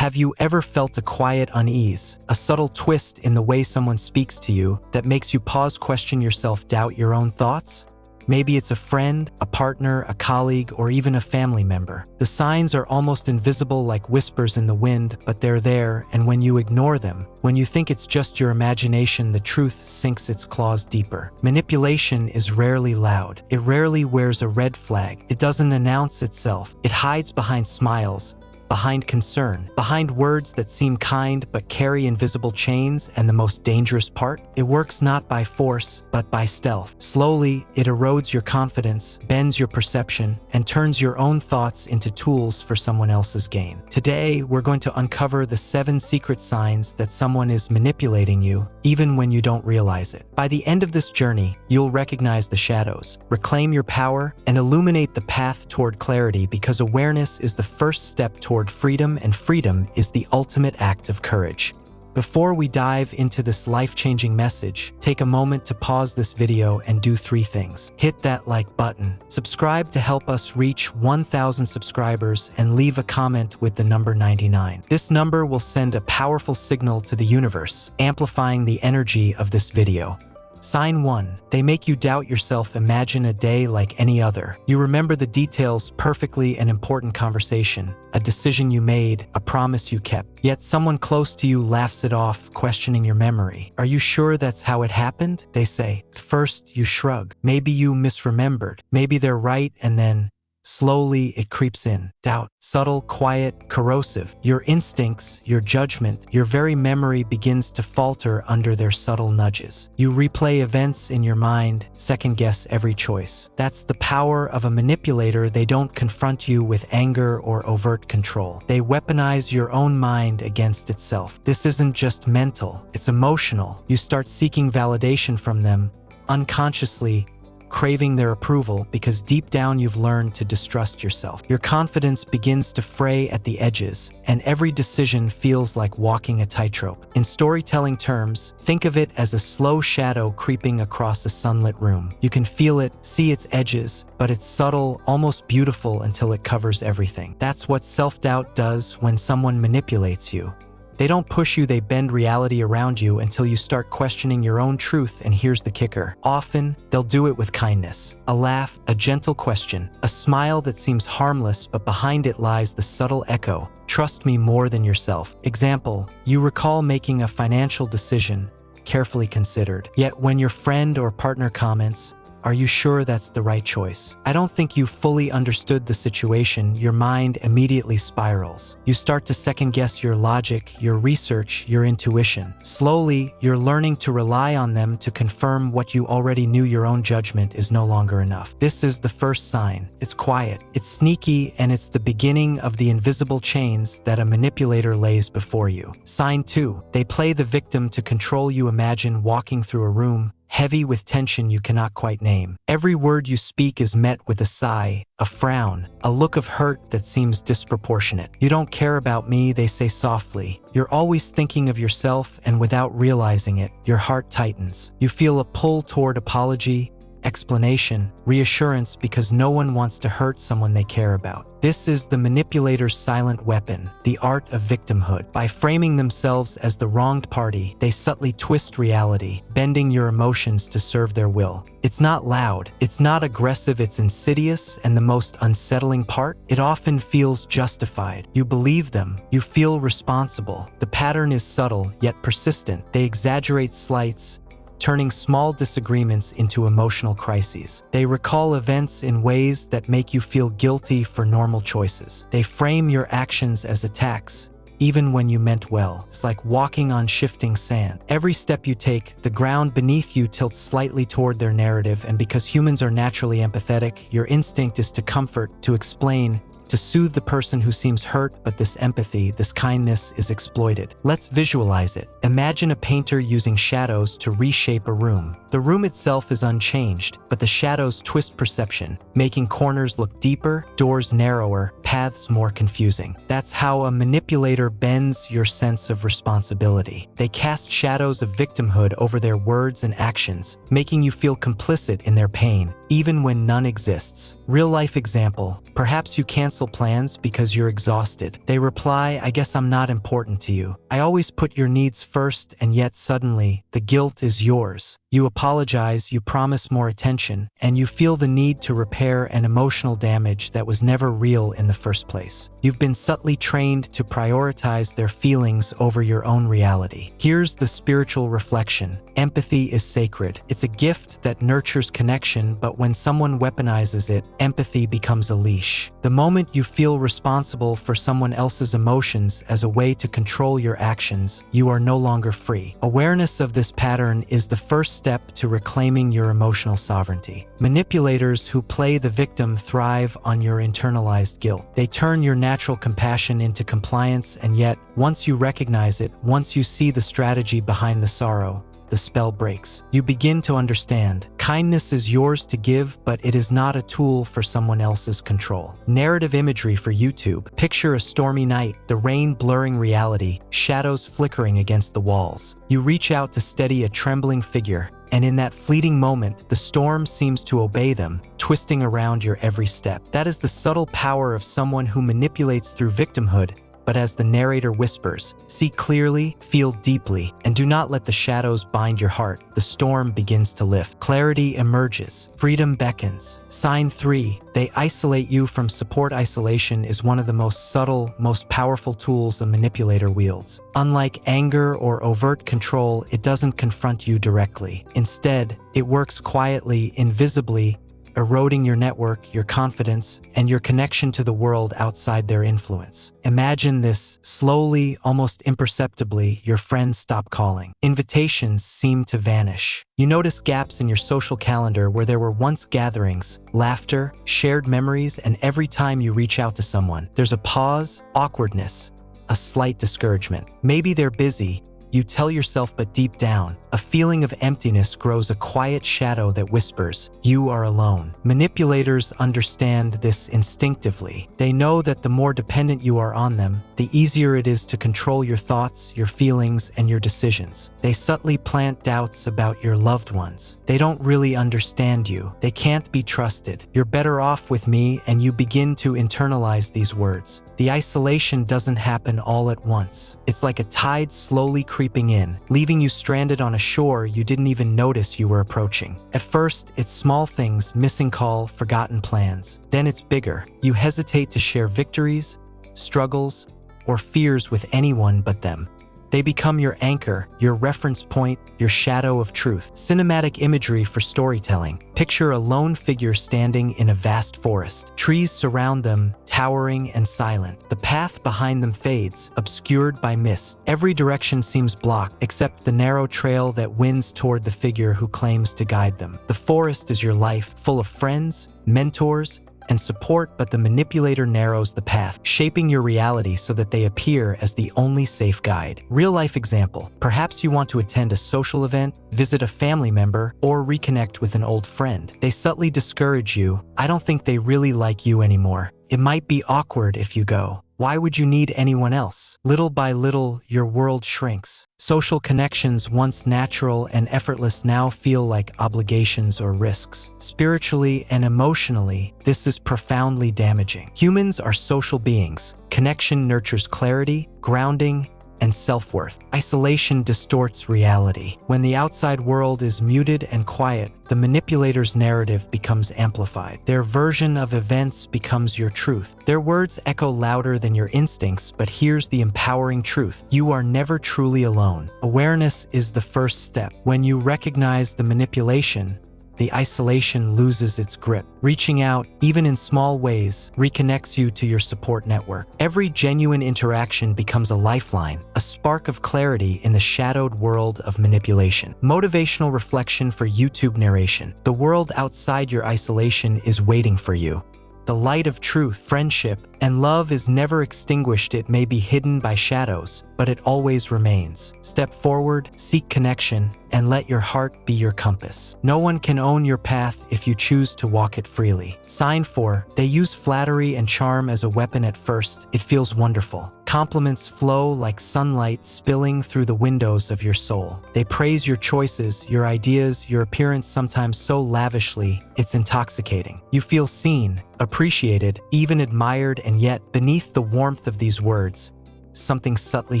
Have you ever felt a quiet unease, a subtle twist in the way someone speaks to you that makes you pause, question yourself, doubt your own thoughts? Maybe it's a friend, a partner, a colleague, or even a family member. The signs are almost invisible, like whispers in the wind, but they're there, and when you ignore them, when you think it's just your imagination, the truth sinks its claws deeper. Manipulation is rarely loud. It rarely wears a red flag. It doesn't announce itself. It hides behind smiles, behind concern, behind words that seem kind but carry invisible chains, and the most dangerous part? It works not by force, but by stealth. Slowly, it erodes your confidence, bends your perception, and turns your own thoughts into tools for someone else's gain. Today, we're going to uncover the 7 secret signs that someone is manipulating you, even when you don't realize it. By the end of this journey, you'll recognize the shadows, reclaim your power, and illuminate the path toward clarity, because awareness is the first step toward freedom, and freedom is the ultimate act of courage. Before we dive into this life-changing message, take a moment to pause this video and do 3 things. Hit that like button, subscribe to help us reach 1,000 subscribers, and leave a comment with the number 99. This number will send a powerful signal to the universe, amplifying the energy of this video. Sign 1. They make you doubt yourself. Imagine a day like any other. You remember the details perfectly: an important conversation, a decision you made, a promise you kept. Yet someone close to you laughs it off, questioning your memory. Are you sure that's how it happened? They say. First, you shrug. Maybe you misremembered. Maybe they're right, and then slowly it creeps in. Doubt. Subtle, quiet, corrosive. Your instincts, your judgment, your very memory begins to falter under their subtle nudges. You replay events in your mind, second-guess every choice. That's the power of a manipulator. They don't confront you with anger or overt control. They weaponize your own mind against itself. This isn't just mental, it's emotional. You start seeking validation from them, unconsciously craving their approval, because deep down you've learned to distrust yourself. Your confidence begins to fray at the edges, and every decision feels like walking a tightrope. In storytelling terms, think of it as a slow shadow creeping across a sunlit room. You can feel it, see its edges, but it's subtle, almost beautiful, until it covers everything. That's what self-doubt does when someone manipulates you. They don't push you, they bend reality around you until you start questioning your own truth. And here's the kicker. Often, they'll do it with kindness. A laugh, a gentle question, a smile that seems harmless, but behind it lies the subtle echo: trust me more than yourself. Example, you recall making a financial decision, carefully considered. Yet when your friend or partner comments, "Are you sure that's the right choice?" I don't think you fully understood the situation. Your mind immediately spirals. You start to second-guess your logic, your research, your intuition. Slowly, you're learning to rely on them to confirm what you already knew. Your own judgment is no longer enough. This is the first sign. It's quiet, it's sneaky, and it's the beginning of the invisible chains that a manipulator lays before you. Sign 2. They play the victim to control you. Imagine walking through a room heavy with tension you cannot quite name. Every word you speak is met with a sigh, a frown, a look of hurt that seems disproportionate. "You don't care about me," they say softly. You're always thinking of yourself, and without realizing it, your heart tightens. You feel a pull toward apology, explanation, reassurance, because no one wants to hurt someone they care about. This is the manipulator's silent weapon, the art of victimhood. By framing themselves as the wronged party, they subtly twist reality, bending your emotions to serve their will. It's not loud, it's not aggressive, it's insidious, and the most unsettling part, it often feels justified. You believe them, you feel responsible. The pattern is subtle, yet persistent. They exaggerate slights, turning small disagreements into emotional crises. They recall events in ways that make you feel guilty for normal choices. They frame your actions as attacks, even when you meant well. It's like walking on shifting sand. Every step you take, the ground beneath you tilts slightly toward their narrative, and because humans are naturally empathetic, your instinct is to comfort, to explain, to soothe the person who seems hurt, but this empathy, this kindness is exploited. Let's visualize it. Imagine a painter using shadows to reshape a room. The room itself is unchanged, but the shadows twist perception, making corners look deeper, doors narrower, paths more confusing. That's how a manipulator bends your sense of responsibility. They cast shadows of victimhood over their words and actions, making you feel complicit in their pain. even when none exists. Real-life example. Perhaps you cancel plans because you're exhausted. They reply, "I guess I'm not important to you. I always put your needs first," and yet suddenly, the guilt is yours. You apologize, you promise more attention, and you feel the need to repair an emotional damage that was never real in the first place. You've been subtly trained to prioritize their feelings over your own reality. Here's the spiritual reflection. Empathy is sacred. It's a gift that nurtures connection, but when someone weaponizes it, empathy becomes a leash. The moment you feel responsible for someone else's emotions as a way to control your actions, you are no longer free. Awareness of this pattern is the first step to reclaiming your emotional sovereignty. Manipulators who play the victim thrive on your internalized guilt. They turn your natural compassion into compliance, and yet, once you recognize it, once you see the strategy behind the sorrow, the spell breaks. You begin to understand. Kindness is yours to give, but it is not a tool for someone else's control. Narrative imagery for YouTube. Picture a stormy night, the rain blurring reality, shadows flickering against the walls. You reach out to steady a trembling figure, and in that fleeting moment, the storm seems to obey them, twisting around your every step. That is the subtle power of someone who manipulates through victimhood. But as the narrator whispers, "See clearly, feel deeply, and do not let the shadows bind your heart," the storm begins to lift. Clarity emerges. Freedom beckons. Sign 3. They isolate you from support. Isolation is one of the most subtle, most powerful tools a manipulator wields. Unlike anger or overt control, it doesn't confront you directly. Instead, it works quietly, invisibly, eroding your network, your confidence, and your connection to the world outside their influence. Imagine this. Slowly, almost imperceptibly, your friends stop calling. Invitations seem to vanish. You notice gaps in your social calendar where there were once gatherings, laughter, shared memories, and every time you reach out to someone, there's a pause, awkwardness, a slight discouragement. Maybe they're busy, you tell yourself, but deep down, a feeling of emptiness grows, a quiet shadow that whispers, "You are alone." Manipulators understand this instinctively. They know that the more dependent you are on them, the easier it is to control your thoughts, your feelings, and your decisions. They subtly plant doubts about your loved ones. They don't really understand you. They can't be trusted. "You're better off with me," and you begin to internalize these words. The isolation doesn't happen all at once. It's like a tide slowly creeping in, leaving you stranded on a shore you didn't even notice you were approaching. At first, it's small things, missing call, forgotten plans. Then it's bigger. You hesitate to share victories, struggles, or fears with anyone but them. They become your anchor, your reference point, your shadow of truth. Cinematic imagery for storytelling. Picture a lone figure standing in a vast forest. Trees surround them, towering and silent. The path behind them fades, obscured by mist. Every direction seems blocked, except the narrow trail that winds toward the figure who claims to guide them. The forest is your life, full of friends, mentors, and support, but the manipulator narrows the path, shaping your reality so that they appear as the only safe guide. Real-life example. Perhaps you want to attend a social event, visit a family member, or reconnect with an old friend. They subtly discourage you. "I don't think they really like you anymore. It might be awkward if you go. Why would you need anyone else?" Little by little, your world shrinks. Social connections, once natural and effortless, now feel like obligations or risks. Spiritually and emotionally, this is profoundly damaging. Humans are social beings. Connection nurtures clarity, grounding, and self-worth. Isolation distorts reality. When the outside world is muted and quiet, the manipulator's narrative becomes amplified. Their version of events becomes your truth. Their words echo louder than your instincts, but here's the empowering truth. You are never truly alone. Awareness is the first step. When you recognize the manipulation, the isolation loses its grip. Reaching out, even in small ways, reconnects you to your support network. Every genuine interaction becomes a lifeline, a spark of clarity in the shadowed world of manipulation. Motivational reflection for YouTube narration. The world outside your isolation is waiting for you. The light of truth, friendship, and love is never extinguished. It may be hidden by shadows, but it always remains. Step forward, seek connection, and let your heart be your compass. No one can own your path if you choose to walk it freely. Sign 4. They use flattery and charm as a weapon. At first, it feels wonderful. Compliments flow like sunlight spilling through the windows of your soul. They praise your choices, your ideas, your appearance, sometimes so lavishly, it's intoxicating. You feel seen, appreciated, even admired, and yet, beneath the warmth of these words, something subtly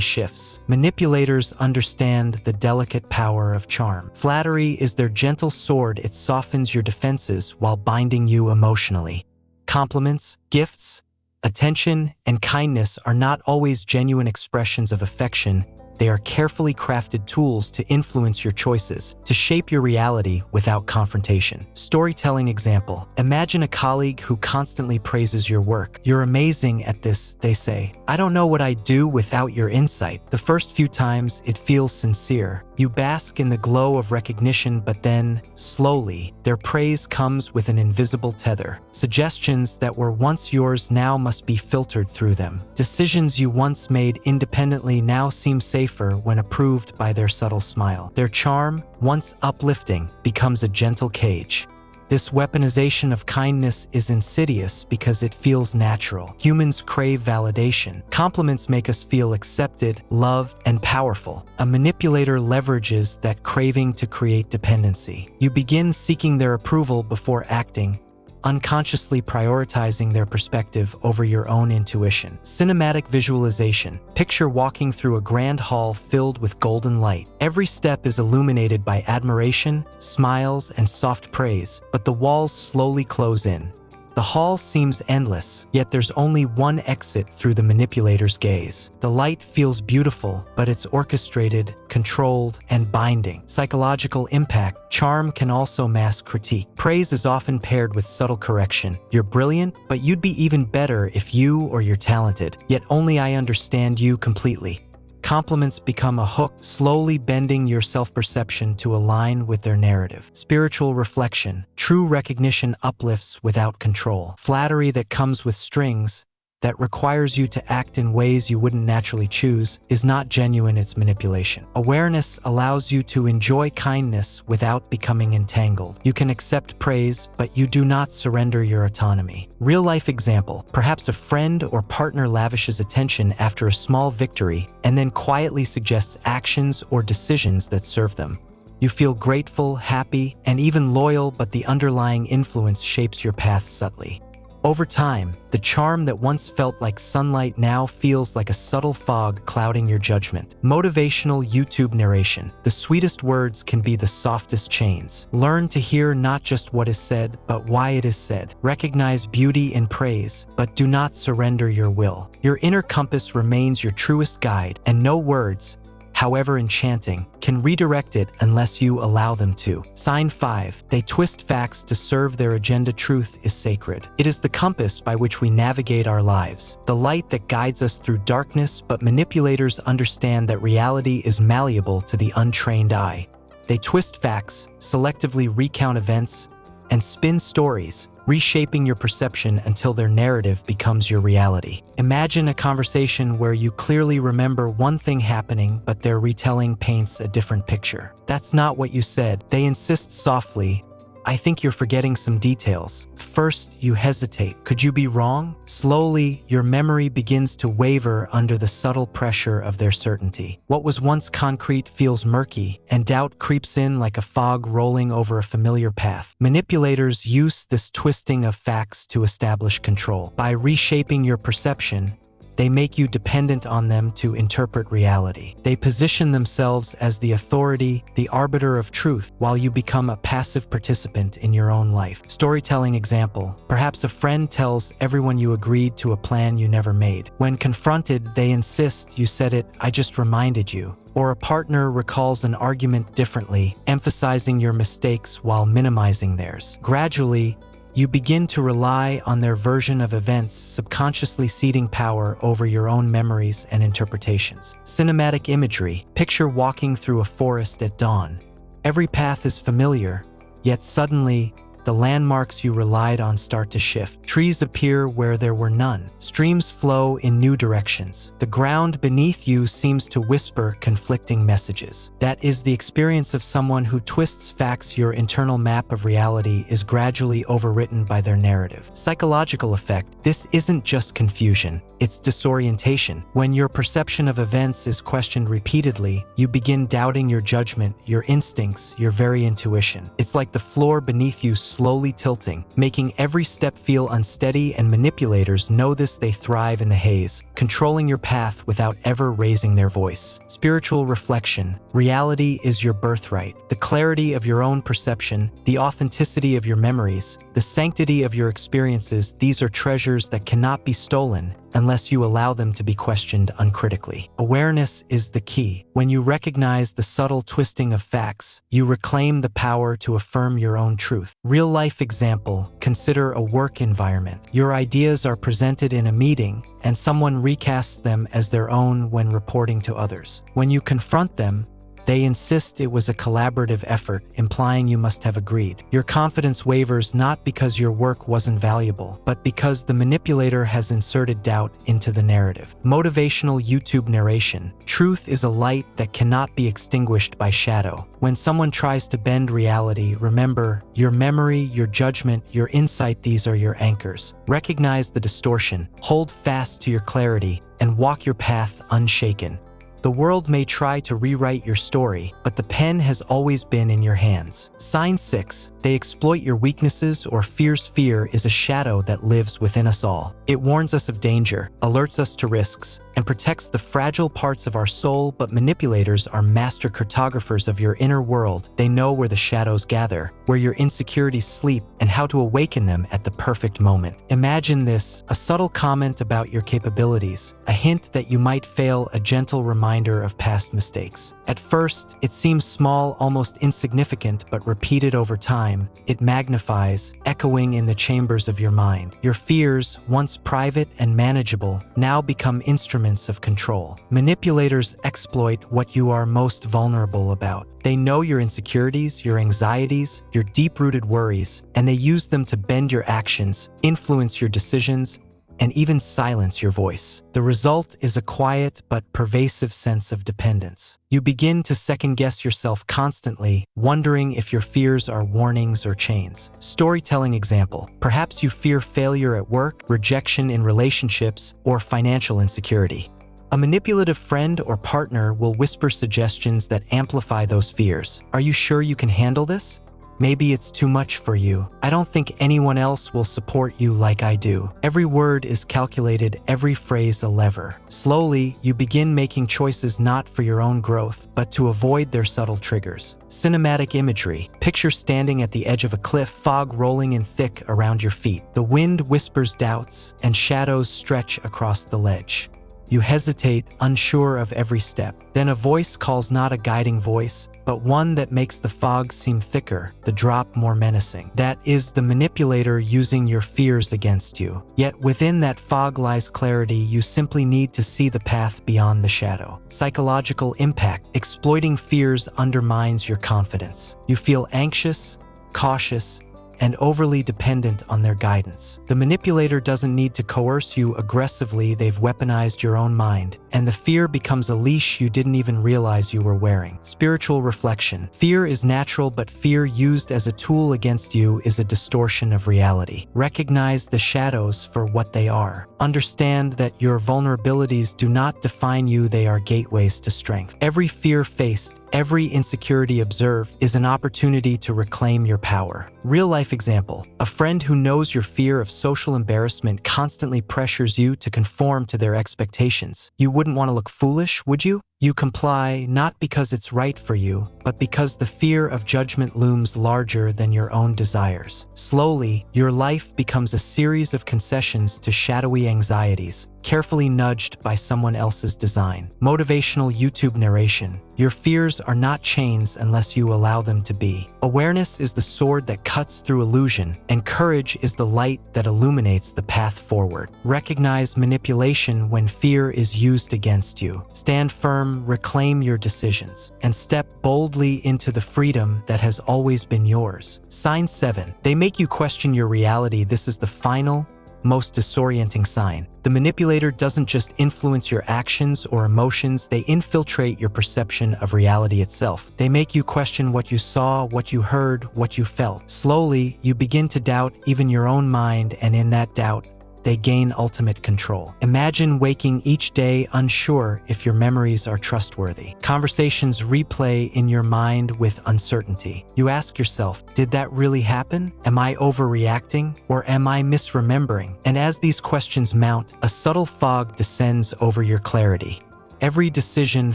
shifts. Manipulators understand the delicate power of charm. Flattery is their gentle sword. It softens your defenses while binding you emotionally. Compliments, gifts, attention, and kindness are not always genuine expressions of affection. They are carefully crafted tools to influence your choices, to shape your reality without confrontation. Storytelling example. Imagine a colleague who constantly praises your work. "You're amazing at this," they say. "I don't know what I'd do without your insight." The first few times, it feels sincere. You bask in the glow of recognition, but then, slowly, their praise comes with an invisible tether. Suggestions that were once yours now must be filtered through them. Decisions you once made independently now seem safer when approved by their subtle smile. Their charm, once uplifting, becomes a gentle cage. This weaponization of kindness is insidious because it feels natural. Humans crave validation. Compliments make us feel accepted, loved, and powerful. A manipulator leverages that craving to create dependency. You begin seeking their approval before acting, unconsciously prioritizing their perspective over your own intuition. Cinematic visualization. Picture walking through a grand hall filled with golden light. Every step is illuminated by admiration, smiles, and soft praise, but the walls slowly close in. The hall seems endless, yet there's only one exit through the manipulator's gaze. The light feels beautiful, but it's orchestrated, controlled, and binding. Psychological impact. Charm can also mask critique. Praise is often paired with subtle correction. "You're brilliant, but you'd be even better if you," or "you're talented, yet only I understand you completely." Compliments become a hook, slowly bending your self-perception to align with their narrative. Spiritual reflection. True recognition uplifts without control. Flattery that comes with strings, that requires you to act in ways you wouldn't naturally choose, is not genuine, it's manipulation. Awareness allows you to enjoy kindness without becoming entangled. You can accept praise, but you do not surrender your autonomy. Real-life example. Perhaps a friend or partner lavishes attention after a small victory and then quietly suggests actions or decisions that serve them. You feel grateful, happy, and even loyal, but the underlying influence shapes your path subtly. Over time, the charm that once felt like sunlight now feels like a subtle fog clouding your judgment. Motivational YouTube narration. The sweetest words can be the softest chains. Learn to hear not just what is said, but why it is said. Recognize beauty in praise, but do not surrender your will. Your inner compass remains your truest guide, and no words, however enchanting, can redirect it unless you allow them to. Sign 5. They twist facts to serve their agenda. Truth is sacred. It is the compass by which we navigate our lives, the light that guides us through darkness, but manipulators understand that reality is malleable to the untrained eye. They twist facts, selectively recount events, and spin stories, reshaping your perception until their narrative becomes your reality. Imagine a conversation where you clearly remember one thing happening, but their retelling paints a different picture. "That's not what you said." They insist softly, "I think you're forgetting some details." First, you hesitate. Could you be wrong? Slowly, your memory begins to waver under the subtle pressure of their certainty. What was once concrete feels murky, and doubt creeps in like a fog rolling over a familiar path. Manipulators use this twisting of facts to establish control. By reshaping your perception, they make you dependent on them to interpret reality. They position themselves as the authority, the arbiter of truth, while you become a passive participant in your own life. Storytelling example. Perhaps a friend tells everyone you agreed to a plan you never made. When confronted, they insist you said it, "I just reminded you." Or a partner recalls an argument differently, emphasizing your mistakes while minimizing theirs. Gradually, you begin to rely on their version of events, subconsciously ceding power over your own memories and interpretations. Cinematic imagery. Picture walking through a forest at dawn. Every path is familiar, yet suddenly, the landmarks you relied on start to shift. Trees appear where there were none. Streams flow in new directions. The ground beneath you seems to whisper conflicting messages. That is the experience of someone who twists facts. Your internal map of reality is gradually overwritten by their narrative. Psychological effect. This isn't just confusion. It's disorientation. When your perception of events is questioned repeatedly, you begin doubting your judgment, your instincts, your very intuition. It's like the floor beneath you slowly tilting, making every step feel unsteady, and manipulators know this. They thrive in the haze, controlling your path without ever raising their voice. Spiritual reflection. Reality is your birthright. The clarity of your own perception, the authenticity of your memories, the sanctity of your experiences, these are treasures that cannot be stolen unless you allow them to be questioned uncritically. Awareness is the key. When you recognize the subtle twisting of facts, you reclaim the power to affirm your own truth. Real-life example, consider a work environment. Your ideas are presented in a meeting, and someone recasts them as their own when reporting to others. When you confront them, they insist it was a collaborative effort, implying you must have agreed. Your confidence wavers not because your work wasn't valuable, but because the manipulator has inserted doubt into the narrative. Motivational YouTube narration. Truth is a light that cannot be extinguished by shadow. When someone tries to bend reality, remember, your memory, your judgment, your insight, these are your anchors. Recognize the distortion, hold fast to your clarity, and walk your path unshaken. The world may try to rewrite your story, but the pen has always been in your hands. Sign 6. They exploit your weaknesses or fears. Fear is a shadow that lives within us all. It warns us of danger, alerts us to risks, and protects the fragile parts of our soul. But manipulators are master cartographers of your inner world. They know where the shadows gather, where your insecurities sleep, and how to awaken them at the perfect moment. Imagine this: a subtle comment about your capabilities, a hint that you might fail, a gentle reminder of past mistakes. At first, it seems small, almost insignificant, but repeated over time, it magnifies, echoing in the chambers of your mind. Your fears, once private and manageable, now become instruments of control. Manipulators exploit what you are most vulnerable about. They know your insecurities, your anxieties, your deep-rooted worries, and they use them to bend your actions, influence your decisions, and even silence your voice. The result is a quiet but pervasive sense of dependence. You begin to second-guess yourself constantly, wondering if your fears are warnings or chains. Storytelling example. Perhaps you fear failure at work, rejection in relationships, or financial insecurity. A manipulative friend or partner will whisper suggestions that amplify those fears. Are you sure you can handle this? Maybe it's too much for you. I don't think anyone else will support you like I do. Every word is calculated, every phrase a lever. Slowly, you begin making choices not for your own growth, but to avoid their subtle triggers. Cinematic imagery. Picture standing at the edge of a cliff, fog rolling in thick around your feet. The wind whispers doubts, and shadows stretch across the ledge. You hesitate, unsure of every step. Then a voice calls, not a guiding voice, but one that makes the fog seem thicker, the drop more menacing. That is the manipulator using your fears against you. Yet within that fog lies clarity. You simply need to see the path beyond the shadow. Psychological impact. Exploiting fears undermines your confidence. You feel anxious, cautious, and overly dependent on their guidance. The manipulator doesn't need to coerce you aggressively. They've weaponized your own mind, and the fear becomes a leash you didn't even realize you were wearing. Spiritual reflection. Fear is natural, but fear used as a tool against you is a distortion of reality. Recognize the shadows for what they are. Understand that your vulnerabilities do not define you, they are gateways to strength. Every fear faced, every insecurity observed is an opportunity to reclaim your power. Real-life example. A friend who knows your fear of social embarrassment constantly pressures you to conform to their expectations. You wouldn't want to look foolish, would you? You comply not because it's right for you, but because the fear of judgment looms larger than your own desires. Slowly, your life becomes a series of concessions to shadowy anxieties, carefully nudged by someone else's design. Motivational YouTube narration. Your fears are not chains unless you allow them to be. Awareness is the sword that cuts through illusion, and courage is the light that illuminates the path forward. Recognize manipulation when fear is used against you. Stand firm, reclaim your decisions, and step boldly into the freedom that has always been yours. Sign 7. They make you question your reality. This is the final, most disorienting sign. The manipulator doesn't just influence your actions or emotions, they infiltrate your perception of reality itself. They make you question what you saw, what you heard, what you felt. Slowly, you begin to doubt even your own mind, and in that doubt, they gain ultimate control. Imagine waking each day unsure if your memories are trustworthy. Conversations replay in your mind with uncertainty. You ask yourself, did that really happen? Am I overreacting? Or am I misremembering? And as these questions mount, a subtle fog descends over your clarity. Every decision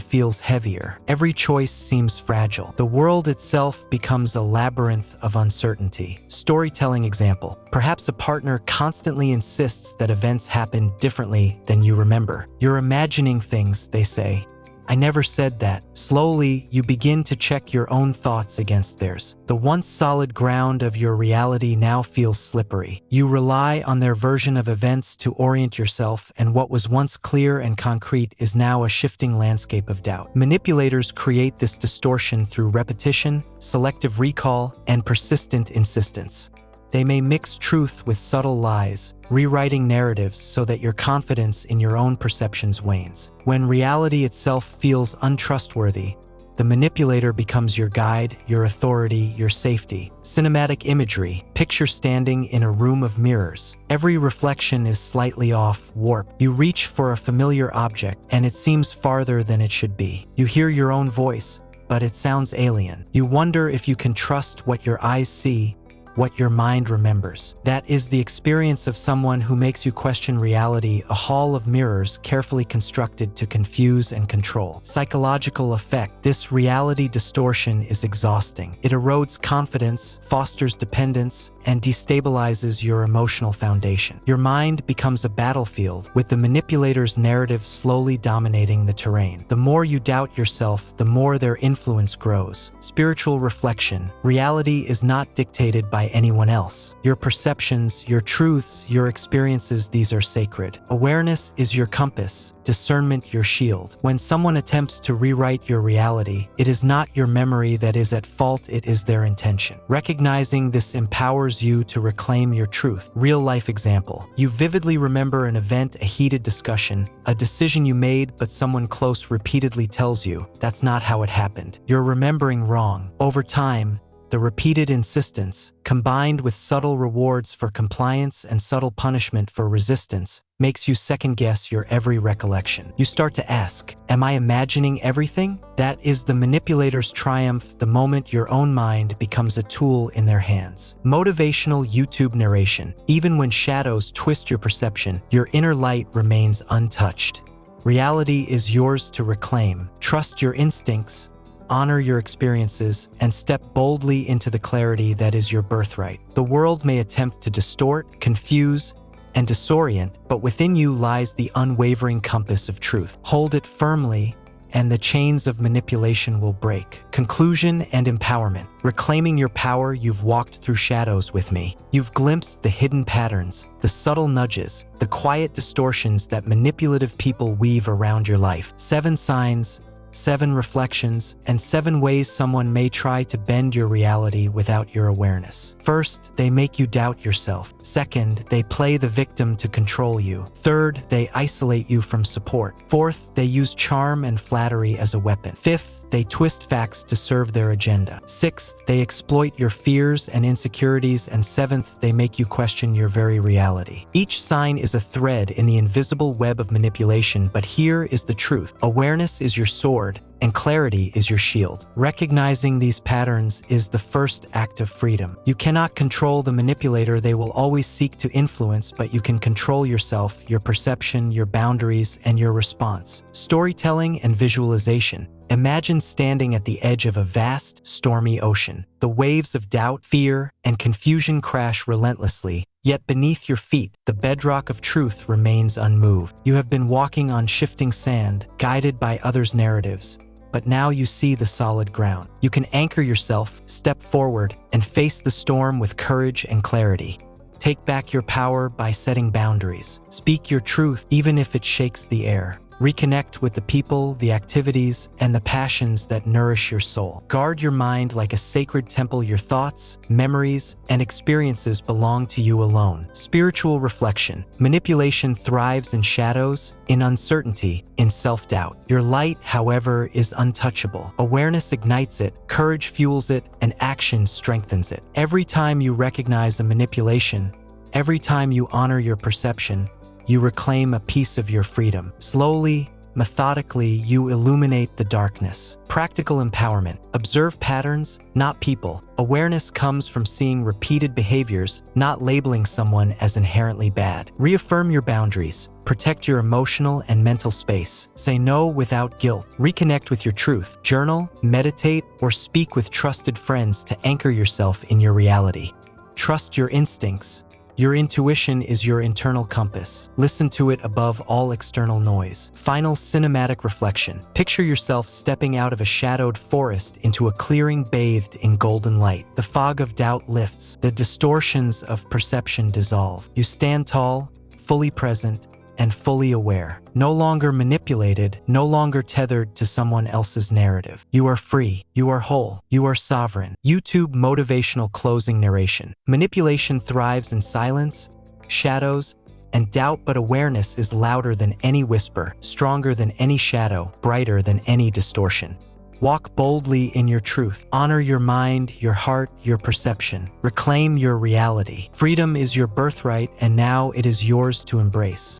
feels heavier. Every choice seems fragile. The world itself becomes a labyrinth of uncertainty. Storytelling example. Perhaps a partner constantly insists that events happen differently than you remember. You're imagining things, they say. I never said that. Slowly, you begin to check your own thoughts against theirs. The once solid ground of your reality now feels slippery. You rely on their version of events to orient yourself, and what was once clear and concrete is now a shifting landscape of doubt. Manipulators create this distortion through repetition, selective recall, and persistent insistence. They may mix truth with subtle lies, rewriting narratives so that your confidence in your own perceptions wanes. When reality itself feels untrustworthy, the manipulator becomes your guide, your authority, your safety. Cinematic imagery. Picture standing in a room of mirrors. Every reflection is slightly off, warped. You reach for a familiar object, and it seems farther than it should be. You hear your own voice, but it sounds alien. You wonder if you can trust what your eyes see, what your mind remembers. That is the experience of someone who makes you question reality, a hall of mirrors carefully constructed to confuse and control. Psychological effect. This reality distortion is exhausting. It erodes confidence, fosters dependence, and destabilizes your emotional foundation. Your mind becomes a battlefield, with the manipulator's narrative slowly dominating the terrain. The more you doubt yourself, the more their influence grows. Spiritual reflection. Reality is not dictated by anyone else. Your perceptions, your truths, your experiences, these are sacred. Awareness is your compass, discernment your shield. When someone attempts to rewrite your reality, it is not your memory that is at fault, it is their intention. Recognizing this empowers you to reclaim your truth. Real-life example. You vividly remember an event, a heated discussion, a decision you made, but someone close repeatedly tells you, that's not how it happened. You're remembering wrong. Over time, the repeated insistence, combined with subtle rewards for compliance and subtle punishment for resistance, makes you second-guess your every recollection. You start to ask, am I imagining everything? That is the manipulator's triumph the moment your own mind becomes a tool in their hands. Motivational YouTube narration. Even when shadows twist your perception, your inner light remains untouched. Reality is yours to reclaim. Trust your instincts, honor your experiences, and step boldly into the clarity that is your birthright. The world may attempt to distort, confuse, and disorient, but within you lies the unwavering compass of truth. Hold it firmly, and the chains of manipulation will break. Conclusion and empowerment. Reclaiming your power, you've walked through shadows with me. You've glimpsed the hidden patterns, the subtle nudges, the quiet distortions that manipulative people weave around your life. 7 signs, 7 reflections, and 7 ways someone may try to bend your reality without your awareness. First, they make you doubt yourself. Second, they play the victim to control you. Third, they isolate you from support. Fourth, they use charm and flattery as a weapon. Fifth, they twist facts to serve their agenda. Sixth, they exploit your fears and insecurities. And seventh, they make you question your very reality. Each sign is a thread in the invisible web of manipulation, but here is the truth. Awareness is your sword, and clarity is your shield. Recognizing these patterns is the first act of freedom. You cannot control the manipulator. They will always seek to influence, but you can control yourself, your perception, your boundaries, and your response. Storytelling and visualization. Imagine standing at the edge of a vast, stormy ocean. The waves of doubt, fear, and confusion crash relentlessly, Yet beneath your feet, the bedrock of truth remains unmoved. You have been walking on shifting sand, guided by others' narratives, but now you see the solid ground. You can anchor yourself, step forward, and face the storm with courage and clarity. Take back your power by setting boundaries. Speak your truth even if it shakes the air. Reconnect with the people, the activities, and the passions that nourish your soul. Guard your mind like a sacred temple. Your thoughts, memories, and experiences belong to you alone. Spiritual reflection. Manipulation thrives in shadows, in uncertainty, in self-doubt. Your light, however, is untouchable. Awareness ignites it, courage fuels it, and action strengthens it. Every time you recognize a manipulation, every time you honor your perception, you reclaim a piece of your freedom. Slowly, methodically, you illuminate the darkness. Practical empowerment. Observe patterns, not people. Awareness comes from seeing repeated behaviors, not labeling someone as inherently bad. Reaffirm your boundaries. Protect your emotional and mental space. Say no without guilt. Reconnect with your truth. Journal, meditate, or speak with trusted friends to anchor yourself in your reality. Trust your instincts. Your intuition is your internal compass. Listen to it above all external noise. Final cinematic reflection. Picture yourself stepping out of a shadowed forest into a clearing bathed in golden light. The fog of doubt lifts. The distortions of perception dissolve. You stand tall, fully present, and fully aware. No longer manipulated, no longer tethered to someone else's narrative. You are free, you are whole, you are sovereign. YouTube motivational closing narration. Manipulation thrives in silence, shadows, and doubt, but awareness is louder than any whisper, stronger than any shadow, brighter than any distortion. Walk boldly in your truth. Honor your mind, your heart, your perception. Reclaim your reality. Freedom is your birthright, and now it is yours to embrace.